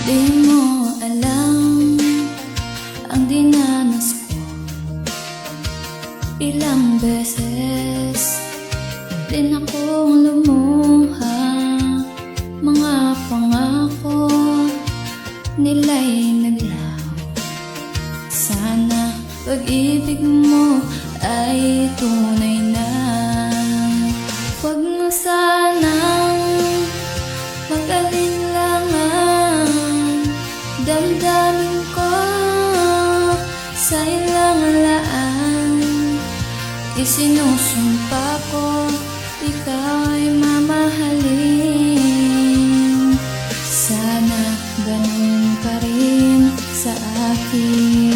Di mo alam ang dinanas ko. Ilang beses din akong lumuha. Mga pangako nila'y naglaho. Sana pag-ibig mo ay tunay na. Huwag mo sanang mag-alinlangan. Damdamin ko sa ilang laan. Isinusumpa ko ikaw ay mamahalin. Sana ganun ka rin sa akin.